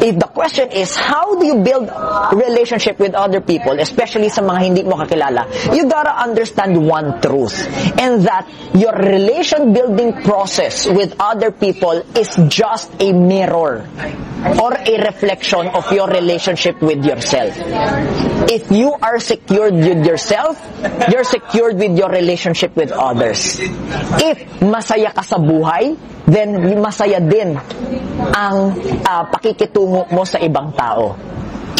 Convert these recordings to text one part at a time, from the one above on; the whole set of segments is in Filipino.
if the question is, how do you build relationship with other people, especially sa mga hindi mo kakilala, you gotta understand one truth, and that your relation building process with other people is just a mirror or a reflection of your relationship with yourself. If you are secured with yourself, you're secured with your relationship with others. If masaya ka sa buhay, then masaya din ang pakikitungo mo sa ibang tao.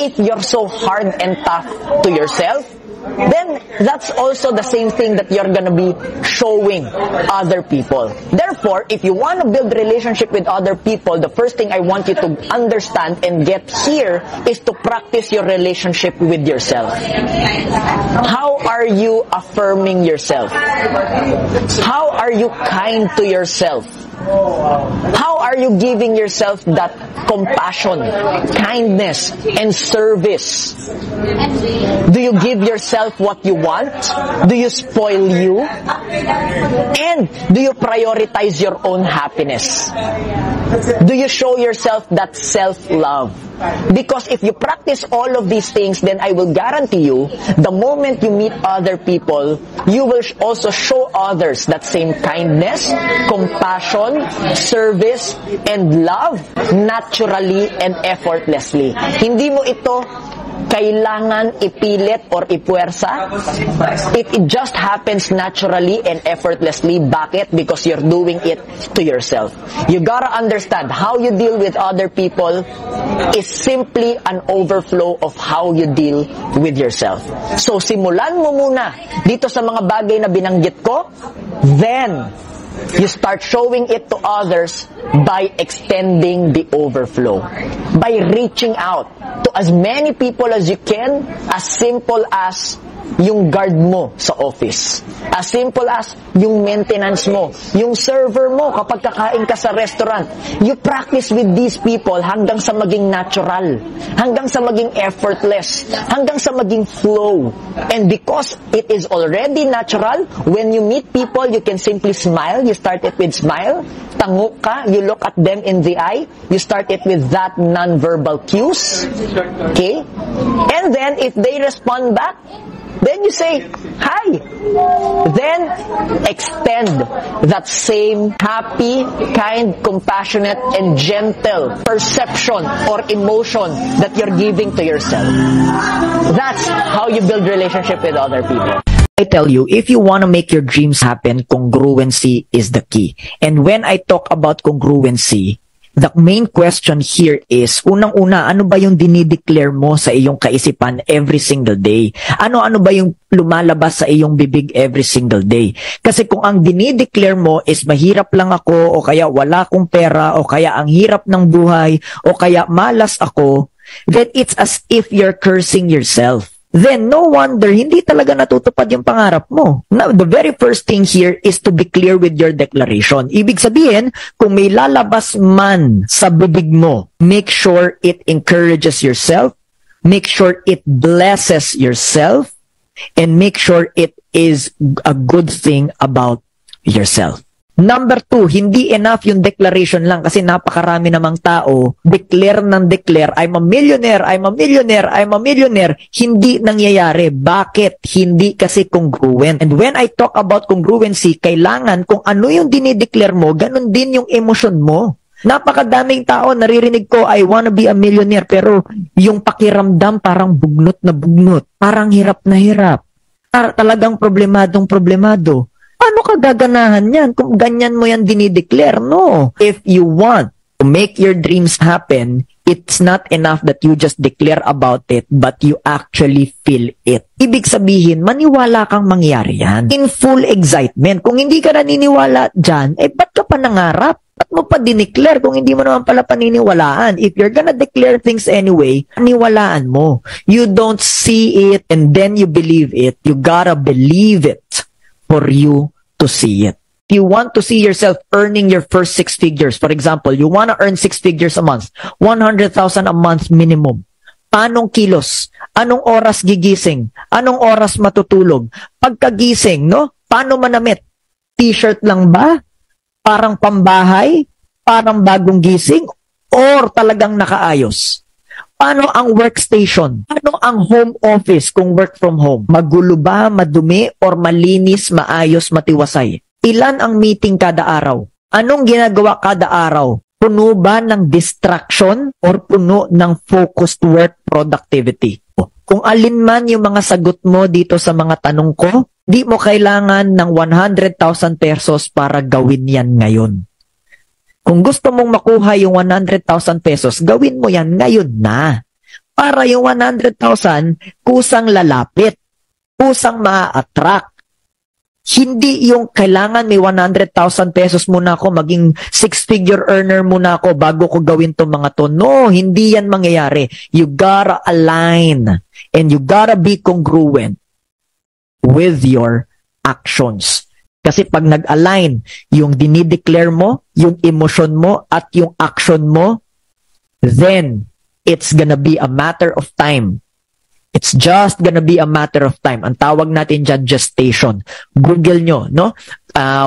If you're so hard and tough to yourself, then that's also the same thing that you're gonna be showing other people. Therefore, if you want to build relationship with other people, the first thing I want you to understand and get here is to practice your relationship with yourself. How are you affirming yourself? How are you kind to yourself? How are you giving yourself that compassion, kindness, and service? Do you give yourself what you want? Do you spoil you? And do you prioritize your own happiness? Do you show yourself that self-love? Because if you practice all of these things, then I will guarantee you, the moment you meet other people, you will also show others that same kindness, compassion, service, and love naturally and effortlessly. Hindi mo ito kailangan ipilit or ipuwersa. It just happens naturally and effortlessly. Bakit? Because you're doing it to yourself. You gotta understand how you deal with other people is simply an overflow of how you deal with yourself. So, simulan mo muna dito sa mga bagay na binanggit ko, then you start showing it to others by extending the overflow, by reaching out to as many people as you can, as simple as yung guard mo sa office, as simple as yung maintenance mo, yung server mo kapag kakain ka sa restaurant. You practice with these people hanggang sa maging natural, hanggang sa maging effortless, hanggang sa maging flow. And because it is already natural, when you meet people, you can simply smile. You start it with smile. Tango ka, you look at them in the eye. You start it with that non-verbal cues. Okay? And then, if they respond back, then you say, hi. Then, extend that same happy, kind, compassionate, and gentle perception or emotion that you're giving to yourself. That's how you build relationship with other people. I tell you, if you want to make your dreams happen, congruency is the key. And when I talk about congruency, the main question here is, unang-una, ano ba yung dinideclare mo sa iyong kaisipan every single day? Ano-ano ba yung lumalabas sa iyong bibig every single day? Kasi kung ang dinideclare mo is mahirap lang ako, o kaya wala akong pera, o kaya ang hirap ng buhay, o kaya malas ako, then it's as if you're cursing yourself. Then no wonder hindi talaga natutupad yung pangarap mo. Now, the very first thing here is to be clear with your declaration. Ibig sabihin, kung may lalabas man sa bibig mo, make sure it encourages yourself, make sure it blesses yourself, and make sure it is a good thing about yourself. Number 2, hindi enough yung declaration lang kasi napakarami namang tao, declare ng declare, I'm a millionaire, I'm a millionaire, I'm a millionaire. Hindi nangyayari. Bakit? Hindi kasi congruent. And when I talk about congruency, kailangan kung ano yung dinideclare mo, ganun din yung emosyon mo. Napakadaming tao, naririnig ko, I wanna be a millionaire, pero yung pakiramdam parang bugnot na bugnot, parang hirap na hirap, talagang problemadong problemado. Paano ka gaganahan yan kung ganyan mo yan dinideclare? No. If you want to make your dreams happen, it's not enough that you just declare about it, but you actually feel it. Ibig sabihin, maniwala kang mangyari yan. In full excitement. Kung hindi ka naniniwala dyan, ba't ka pa nangarap? Ba't mo pa dineclare kung hindi mo naman pala paniniwalaan? If you're gonna declare things anyway, paniwalaan mo. You don't see it and then you believe it. You gotta believe it for you to see it. If you want to see yourself earning your first 6 figures, for example, you want to earn 6 figures a month, 100,000 a month minimum. Paanong kilos? Anong oras gigising? Anong oras matutulog? Pagkagising, no? Paano manamit? T-shirt lang ba? Parang pambahay? Parang bagong gising? or talagang nakaayos? Paano ang workstation? Paano ang home office kung work from home? Magulo ba, madumi, or malinis, maayos, matiwasay? Ilan ang meeting kada araw? Anong ginagawa kada araw? Puno ba ng distraction or puno ng focused work productivity? Kung alin man yung mga sagot mo dito sa mga tanong ko, di mo kailangan ng 100,000 pesos para gawin yan ngayon. Kung gusto mong makuha yung 100,000 pesos, gawin mo yan ngayon na. Para yung 100,000, kusang lalapit, kusang ma-attract. Hindi yung kailangan may 100,000 pesos muna ako, maging six-figure earner muna ako bago ko gawin tong mga to. No, hindi yan mangyayari. You gotta align and you gotta be congruent with your actions. Kasi pag nag-align yung dinideclare mo, yung emotion mo, at yung action mo, then it's gonna be a matter of time. It's just gonna be a matter of time. Ang tawag natin dyan, gestation. Google nyo, no?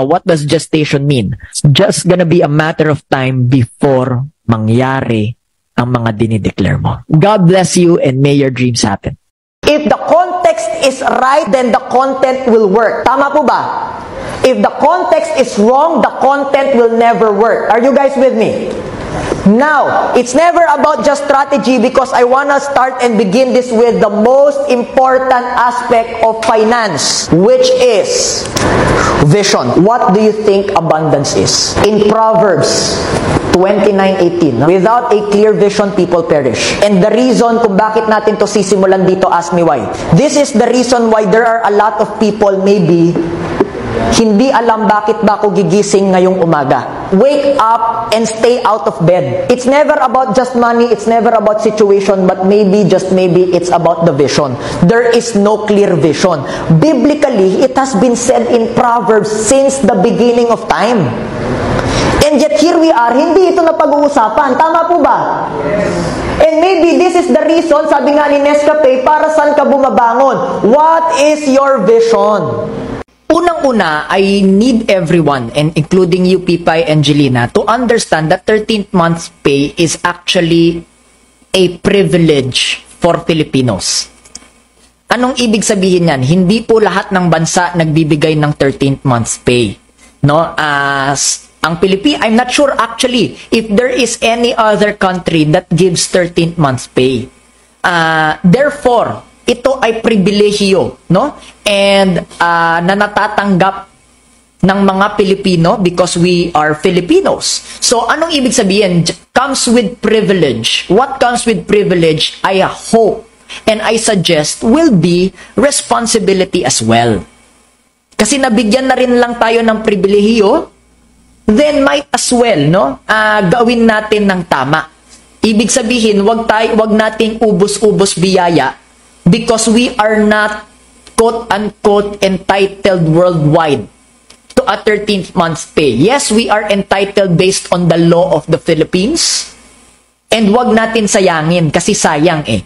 What does gestation mean? It's just gonna be a matter of time before mangyari ang mga dinideclare mo. God bless you and may your dreams happen. If the context is right, then the content will work. Tama po ba? If the context is wrong, the content will never work. Are you guys with me? Now, it's never about just strategy because I want to start and begin this with the most important aspect of finance, which is vision. What do you think abundance is? In Proverbs 29:18, without a clear vision, people perish. And the reason kung bakit natin to sisimulan dito, ask me why. This is the reason why there are a lot of people maybe hindi alam bakit ba ako gigising ngayong umaga. Wake up and stay out of bed. It's never about just money, it's never about situation, but maybe, just maybe, it's about the vision. There is no clear vision. Biblically, it has been said in Proverbs since the beginning of time. And yet here we are, hindi ito na pag-uusapan. Tama po ba? And maybe this is the reason, sabi nga ni Nescafe, para saan ka bumabangon? What is your vision? Unang-una, I need everyone, and including you, Pipay and Angelina, to understand that 13th month's pay is actually a privilege for Filipinos. Anong ibig sabihin yan? Hindi po lahat ng bansa nagbibigay ng 13th month's pay. No? Ang Pilipinas, I'm not sure actually if there is any other country that gives 13th month's pay. Therefore, ito ay pribilehiyo, no? And na natatanggap ng mga Pilipino because we are Filipinos. So, anong ibig sabihin? Comes with privilege. What comes with privilege, I hope and I suggest will be responsibility as well. Kasi nabigyan na rin lang tayo ng pribilehiyo, then might as well, no? Gawin natin ng tama. Ibig sabihin, wag nating ubos-ubos biyaya because we are not quote-unquote entitled worldwide to a 13th month's pay. Yes, we are entitled based on the law of the Philippines. And wag natin sayangin kasi sayang eh.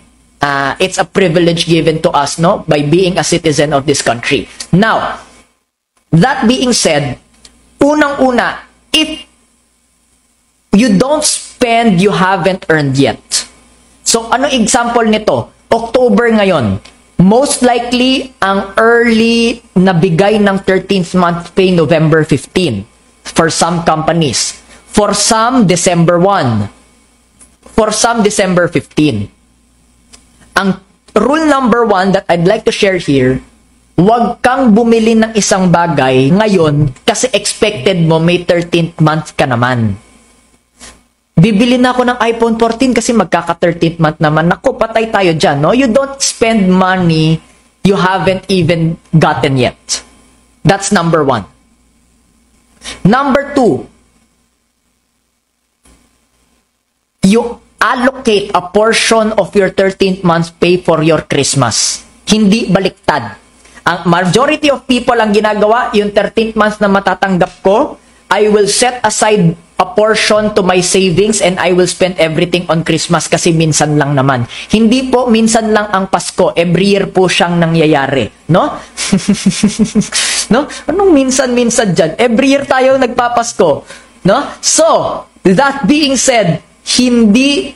It's a privilege given to us, no? By being a citizen of this country. Now, that being said, unang-una, if you don't spend, you haven't earned yet. So, ano example nito? October ngayon. Most likely, ang early na bigay ng 13th month pay November 15 for some companies. For some, December 1. For some, December 15. Ang rule number 1 that I'd like to share here, huwag kang bumili ng isang bagay ngayon kasi expected mo may 13th month ka naman. Bibili na ako ng iPhone 14 kasi magkaka 13th month naman. Naku, patay tayo dyan, no? You don't spend money you haven't even gotten yet. That's number 1. Number 2, you allocate a portion of your 13th month's pay for your Christmas. Hindi baliktad. Ang majority of people ang ginagawa, yung 13th month na matatanggap ko, I will set aside a portion to my savings and I will spend everything on Christmas kasi minsan lang naman. Hindi po minsan lang ang Pasko. Every year po siyang nangyayari. No? No? Anong minsan-minsan dyan? Every year tayo nagpapasko. No? So, that being said, hindi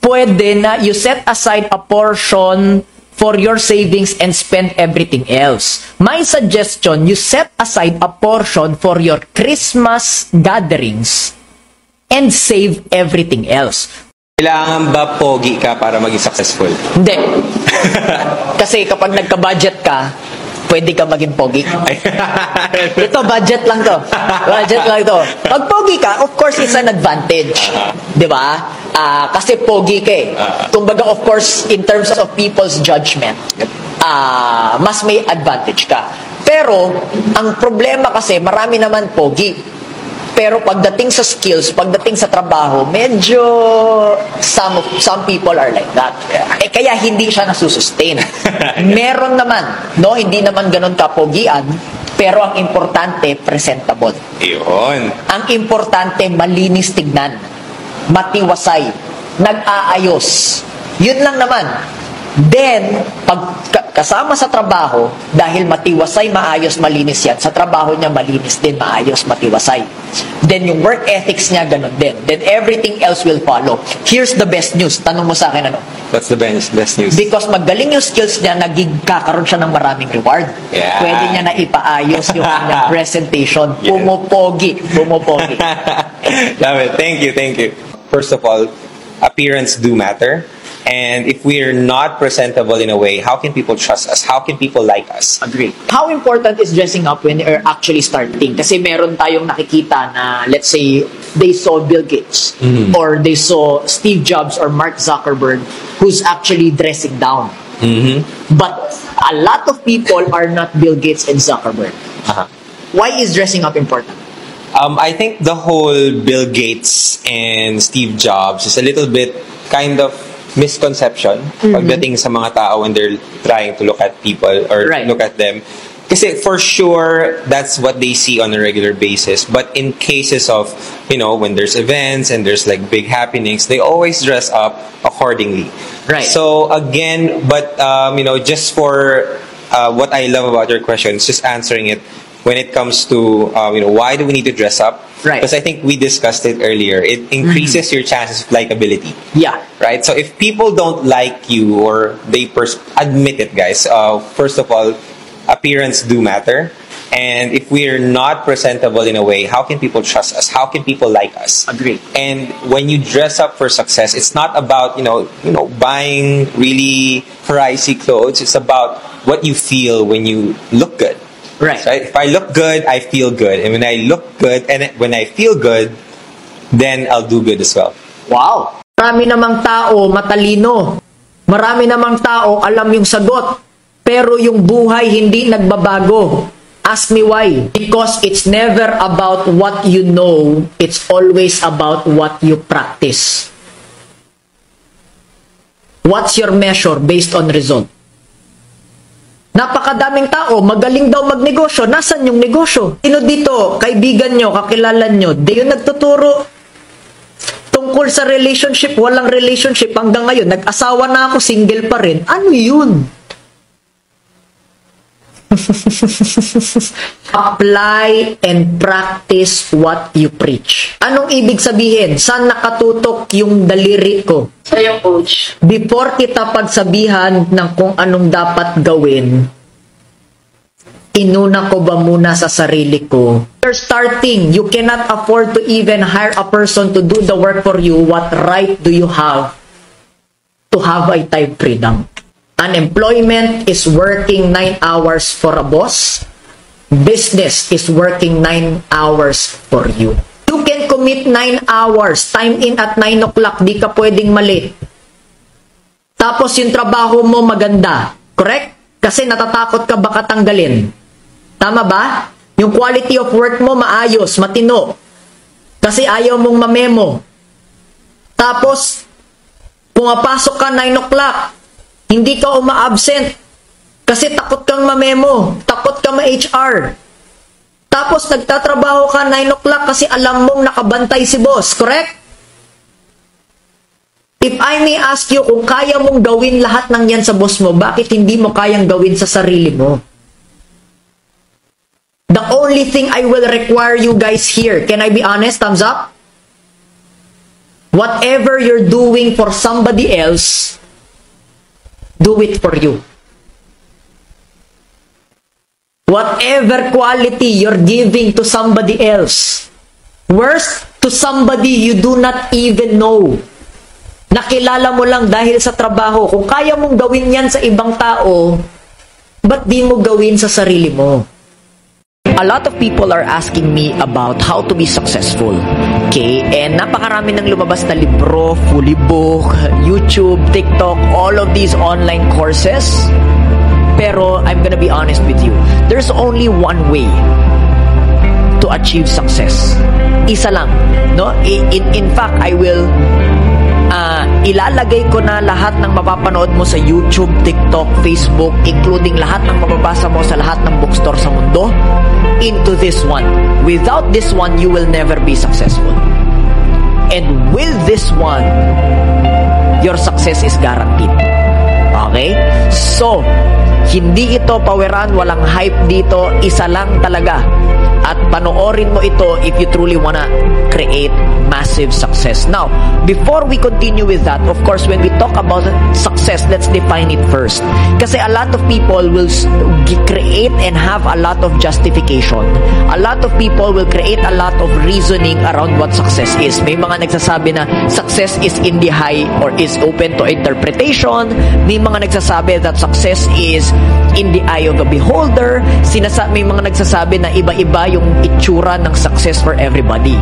pwede na you set aside a portion for your savings and spend everything else. My suggestion, you set aside a portion for your Christmas gatherings and save everything else. Kailangan ba pogi ka para maging successful? Hindi. Kasi kapag nagka-budget ka, pwede ka maging pogi. Ito, budget lang to. Budget lang to. Pag pogi ka, of course, it's an advantage. Di ba? Kasi pogi ka eh. Kumbaga, of course, in terms of people's judgment, mas may advantage ka. Pero, ang problema kasi, marami naman pogi. Pero pagdating sa skills, pagdating sa trabaho, medyo some people are like that. Kaya hindi siya nasusustain. Meron naman, no? Hindi naman ganun kapogian, pero ang importante, presentable. Iyon. Ang importante, malinis tignan, matiwasay, nag-aayos. Yun lang naman. Then, pag kasama sa trabaho, dahil matiwasay, maayos, malinis yan, sa trabaho niya malinis din, maayos, matiwasay. Then yung work ethics niya, ganun din. Then everything else will follow. Here's the best news. Tanong mo sa akin, ano? What's the best news? Because magaling yung skills niya, kakaroon siya ng maraming reward. Yeah. Pwede niya na ipaayos yung kanyang presentation. Pumopogi. Pumopogi. Love it. Thank you. First of all, appearance do matter. And if we're not presentable in a way, how can people trust us? How can people like us? Agree. How important is dressing up when you're actually starting? Kasi meron tayong nakikita na, let's say, they saw Bill Gates or they saw Steve Jobs or Mark Zuckerberg who's actually dressing down. But a lot of people are not Bill Gates and Zuckerberg. Why is dressing up important? I think the whole Bill Gates and Steve Jobs is a little bit kind of misconception pagdating sa mga tao when they're trying to look at people or look at them. Kasi for sure, that's what they see on a regular basis. But in cases of, when there's events and there's like big happenings, they always dress up accordingly. Right. So again, but, just for what I love about your question, is just answering it when it comes to, why do we need to dress up? Right. Because I think we discussed it earlier. It increases your chances of likability. Yeah. Right? So if people don't like you or they admit it, guys, first of all, appearance do matter. And if we're not presentable in a way, how can people trust us? How can people like us? Agree. And when you dress up for success, it's not about, buying really pricey clothes. It's about what you feel when you look good. Right. So if I look good, I feel good. And when I look good and when I feel good, then I'll do good as well. Wow. Marami namang tao matalino. Marami namang tao alam yung sagot. Pero yung buhay hindi nagbabago. Ask me why. Because it's never about what you know. It's always about what you practice. What's your measure based on result? Napakadaming tao, magaling daw magnegosyo. Nasaan yung negosyo? Sino dito, kaibigan nyo, kakilala nyo, di yung nagtuturo tungkol sa relationship, walang relationship hanggang ngayon. Nag-asawa na ako, single pa rin. Ano yun? Apply and practice what you preach. Anong ibig sabihin? Saan nakatutok yung daliri ko? Sa yung coach. Before kita pagsabihan ng kung anong dapat gawin, inuna ko ba muna sa sarili ko? You're starting. You cannot afford to even hire a person to do the work for you. What right do you have to have a time freedom? Unemployment is working 9 hours for a boss. Business is working 9 hours for you. You can commit 9 hours. Time in at 9 o'clock. Di ka pwedeng mali. Tapos yung trabaho mo maganda. Correct? Kasi natatakot ka baka tanggalin. Tama ba? Yung quality of work mo maayos, matino. Kasi ayaw mong mamemo. Tapos, pumapasok ka 9 o'clock. Hindi ka uma-absent. Kasi takot kang mamemo. Takot ka ma-HR. Tapos nagtatrabaho ka 9 o'clock kasi alam mong nakabantay si boss. Correct? If I may ask you, kung kaya mong gawin lahat ng yan sa boss mo, bakit hindi mo kayang gawin sa sarili mo? The only thing I will require you guys here, can I be honest? Thumbs up? Whatever you're doing for somebody else, do it for you. Whatever quality you're giving to somebody else, worst, to somebody you do not even know, nakilala mo lang dahil sa trabaho, kung kaya mong gawin yan sa ibang tao, ba't di mo gawin sa sarili mo? A lot of people are asking me about how to be successful. Okay? And napakarami ng lumabas na libro, fully book, YouTube, TikTok, all of these online courses. Pero I'm gonna be honest with you. There's only one way to achieve success. Isa lang. No? In fact, I will ilalagay ko na lahat ng mapapanood mo sa YouTube, TikTok, Facebook, including lahat ng mababasa mo sa lahat ng bookstore sa mundo, into this one. Without this one, you will never be successful. And with this one, your success is guaranteed. Okay? So, hindi ito paweran, walang hype dito, isa lang talaga. At panoorin mo ito if you truly wanna create massive success. Now, before we continue with that, of course, when we talk about success, let's define it first. Kasi a lot of people will create and have a lot of justification. A lot of people will create a lot of reasoning around what success is. May mga nagsasabi na success is in the high or is open to interpretation. May mga nagsasabi that success is in the eye of the beholder. May mga nagsasabi na iba-iba yung itsura ng success for everybody.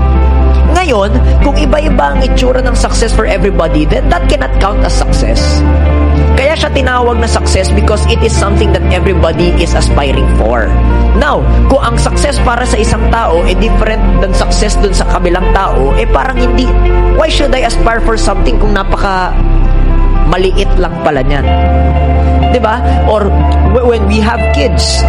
Ngayon, kung iba-iba ang itsura ng success for everybody, then that cannot count as success. Kaya siya tinawag na success because it is something that everybody is aspiring for. Now, kung ang success para sa isang tao different than success dun sa kabilang tao, parang hindi. Why should I aspire for something kung napaka maliit lang pala niyan? Diba? Or when we have kids,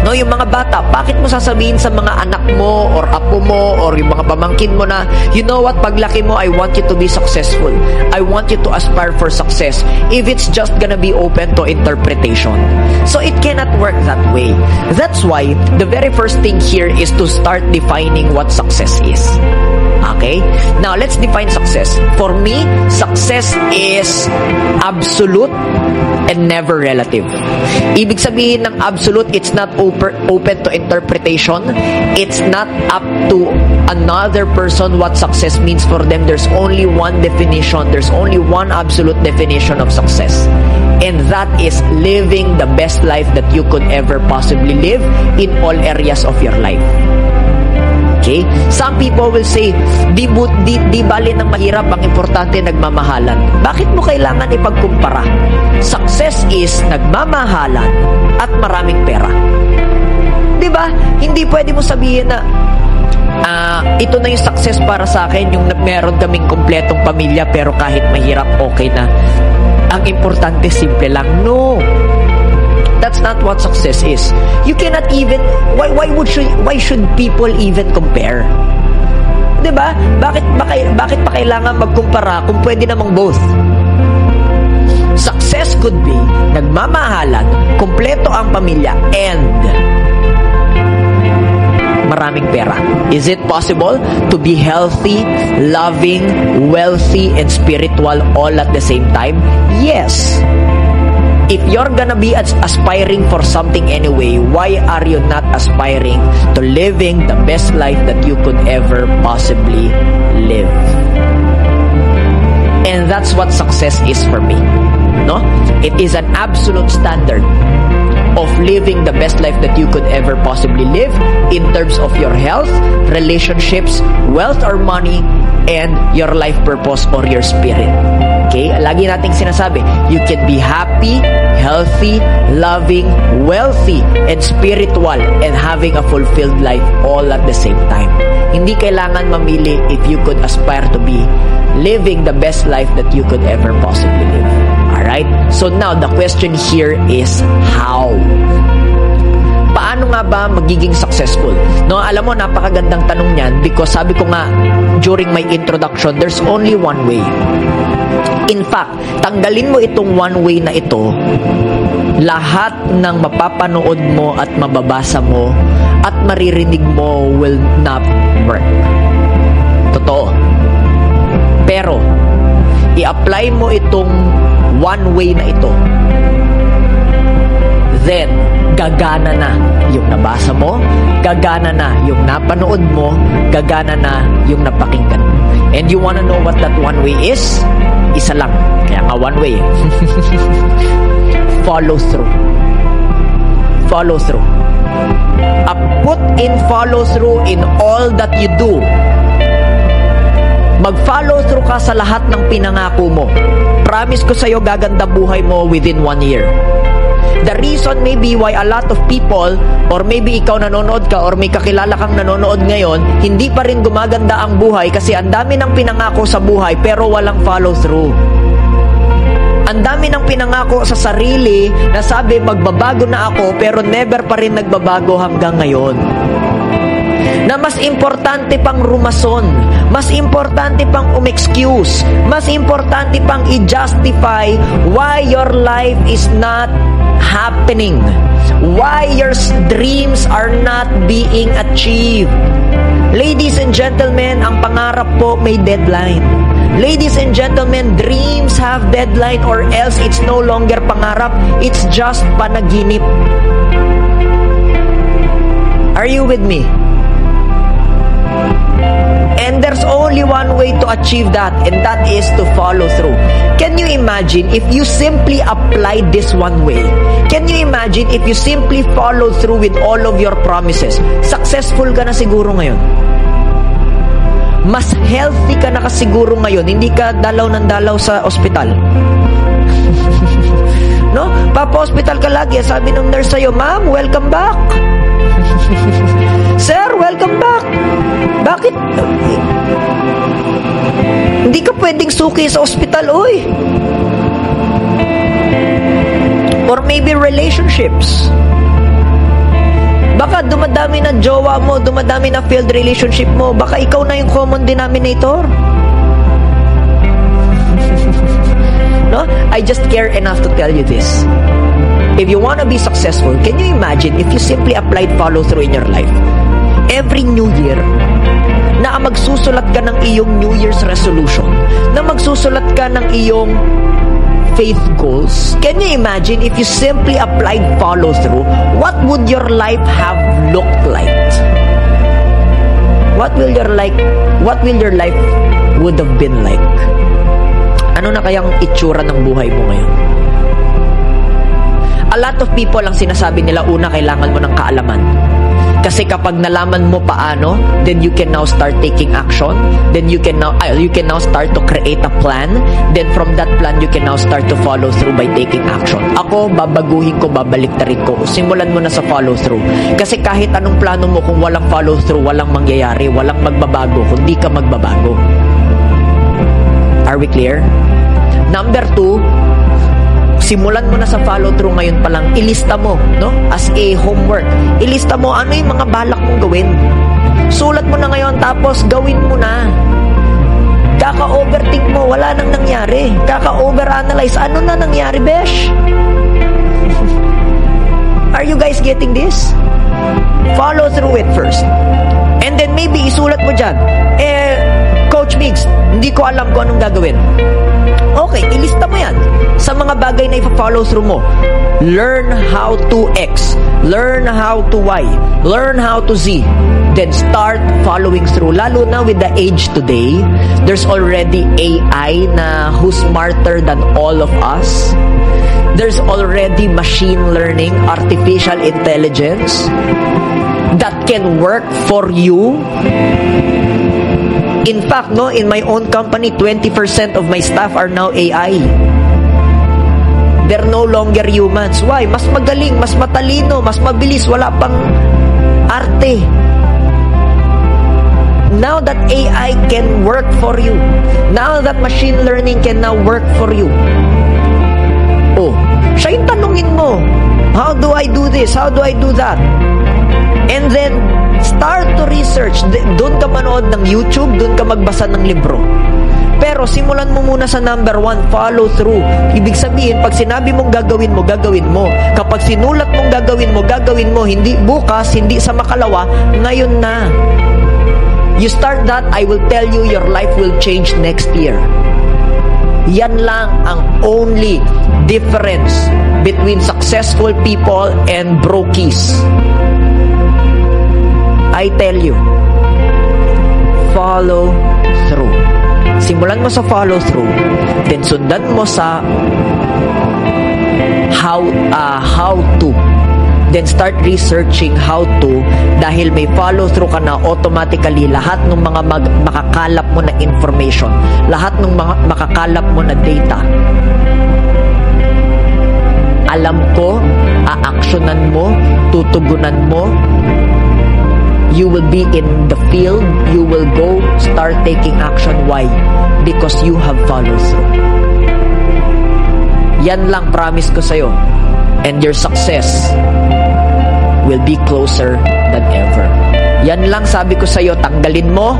no, yung mga bata, bakit mo sasabihin sa mga anak mo or apo mo or yung mga pamangkin mo na, you know what, paglaki mo, I want you to be successful. I want you to aspire for success. If it's just gonna be open to interpretation. So it cannot work that way. That's why the very first thing here is to start defining what success is. Okay? Now, let's define success. For me, success is absolute and never relative. Ibig sabihin ng absolute, it's not open to interpretation. It's not up to another person what success means for them. There's only one definition. There's only one absolute definition of success. And that is living the best life that you could ever possibly live in all areas of your life. Okay? Some people will say, di bali ng mahirap, ang importante nagmamahalan. Bakit mo kailangan ipagkumpara? Success is nagmamahalan at maraming pera. Diba? Hindi pwede mo sabihin na ito na yung success para sa akin, yung meron kaming kompletong pamilya pero kahit mahirap, okay na. Ang importante, simple lang. No. That's not what success is. You cannot even, why should people even compare? Diba? Bakit pa kailangan magkumpara kung pwede namang both? Success could be nagmamahalan, kompleto ang pamilya, and maraming pera. Is it possible to be healthy, loving, wealthy, and spiritual all at the same time? Yes. If you're gonna be aspiring for something anyway, why are you not aspiring to living the best life that you could ever possibly live? And that's what success is for me. No? It is an absolute standard of living the best life that you could ever possibly live in terms of your health, relationships, wealth or money, and your life purpose or your spirit. Okay? Lagi nating sinasabi, you can be happy, healthy, loving, wealthy, and spiritual, and having a fulfilled life all at the same time. Hindi kailangan mamili if you could aspire to be living the best life that you could ever possibly live. Alright? So now, the question here is how? Paano nga ba magiging successful? No, alam mo, napakagandang tanong niyan because sabi ko nga during my introduction, there's only one way. In fact, tanggalin mo itong one way na ito, lahat ng mapapanood mo at mababasa mo at maririnig mo will not work. Totoo. Pero, i-apply mo itong one way na ito. Then, gagana na yung nabasa mo, gagana na yung napanood mo, gagana na yung napakinggan mo. And you wanna know what that one way is? Isa lang. Kaya nga one way. Follow through. Follow through. Put in follow through in all that you do. Mag-follow through ka sa lahat ng pinangako mo. Promise ko sa'yo, gaganda buhay mo within 1 year. The reason maybe why a lot of people, or maybe ikaw nanonood ka, or may kakilala kang nanonood ngayon, hindi pa rin gumaganda ang buhay kasi ang dami ng pinangako sa buhay pero walang follow through. Ang dami ng pinangako sa sarili na sabi magbabago na ako pero never pa rin nagbabago hanggang ngayon. Na mas importante pang rumason, mas importante pang umexcuse, mas importante pang i-justify why your life is not happening, why your dreams are not being achieved. Ladies and gentlemen, ang pangarap po may deadline. Ladies and gentlemen, dreams have deadline or else it's no longer pangarap, it's just panaginip. Are you with me? And there's only one way to achieve that, and that is to follow through. Can you imagine if you simply applied this one way? Can you imagine if you simply follow through with all of your promises? Successful ka na siguro ngayon. Mas healthy ka na kasiguro ngayon. Hindi ka dalaw ng dalaw sa ospital. No? Papa-hospital ka lagi. Sabi ng nurse sa'yo, "Ma'am, welcome back." "Sir, welcome back." Bakit? Hindi ka pwedeng suki sa ospital, oy. Or maybe relationships. Baka dumadami na jowa mo, dumadami na failed relationship mo, baka ikaw na yung common denominator. No? I just care enough to tell you this. If you want to be successful, can you imagine if you simply applied follow through in your life? Every New Year, na magsusulat ka ng iyong New Year's resolution, na magsusulat ka ng iyong faith goals. Can you imagine if you simply applied follow through, what would your life have looked like? What will your life would have been like? Ano na kayang itsura ng buhay mo ngayon? A lot of people ang sinasabi nila, una, kailangan mo ng kaalaman. Kasi kapag nalaman mo paano, then you can now start taking action. Then you can now start to create a plan. Then from that plan, you can now start to follow through by taking action. Ako, babaguhin ko, babaliktarin ko. Simulan mo na sa follow through. Kasi kahit anong plano mo, kung walang follow through, walang mangyayari, walang magbabago, kung di ka magbabago. Are we clear? Number 2, simulan mo na sa follow-through ngayon pa lang, ilista mo, no? As a homework. Ilista mo ano yung mga balak mong gawin. Sulat mo na ngayon, tapos gawin mo na. Kaka-overthink mo, wala nang nangyari. Kaka-overanalyze, ano na nangyari, besh? Are you guys getting this? Follow through it first. And then maybe isulat mo dyan, Coach Migs, hindi ko alam kung anong gagawin. Okay, ilista mo yan sa mga bagay na ipa-follow through mo. Learn how to X, learn how to Y, learn how to Z. Then start following through. Lalo na with the age today, there's already AI na who's smarter than all of us. There's already machine learning, artificial intelligence that can work for you. In fact, no, in my own company, 20% of my staff are now AI. They're no longer humans. Why? Mas magaling, mas matalino, mas mabilis, wala pang arte. Now that AI can work for you, now that machine learning can now work for you, siya yung tanungin mo, how do I do this? How do I do that? And then, start to research. Doon ka manood ng YouTube, doon ka magbasa ng libro. Pero simulan mo muna sa number 1, follow through. Ibig sabihin, pag sinabi mong gagawin mo, gagawin mo. Kapag sinulat mong gagawin mo, gagawin mo. Hindi bukas, hindi sa makalawa, ngayon na. You start that, I will tell you, your life will change next year. Yan lang ang only difference between successful people and brokies. I tell you, follow through. Simulan mo sa follow through, then sundan mo sa how to. Then start researching how to, dahil may follow through ka na, automatically lahat ng mga makakalap mo na information, lahat ng mga makakalap mo na data, alam ko, aaksyonan mo, tutugunan mo. You will be in the field, you will go start taking action. Why? Because you have followed through. Yan lang promise ko sa'yo. And your success will be closer than ever. Yan lang sabi ko sa'yo, tanggalin mo,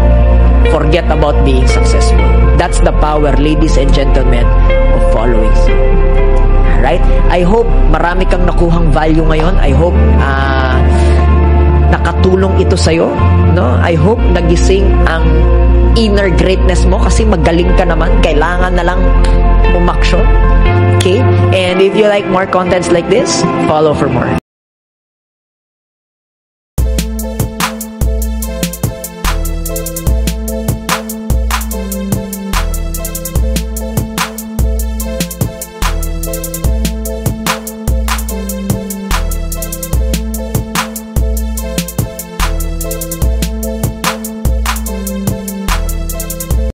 forget about being successful. That's the power, ladies and gentlemen, of following through. Alright? I hope marami kang nakuhang value ngayon. I hope nakatulong ito sa'yo. No? I hope nagising ang inner greatness mo kasi magaling ka naman. Kailangan na lang umaksyon. Okay? And if you like more contents like this, follow for more.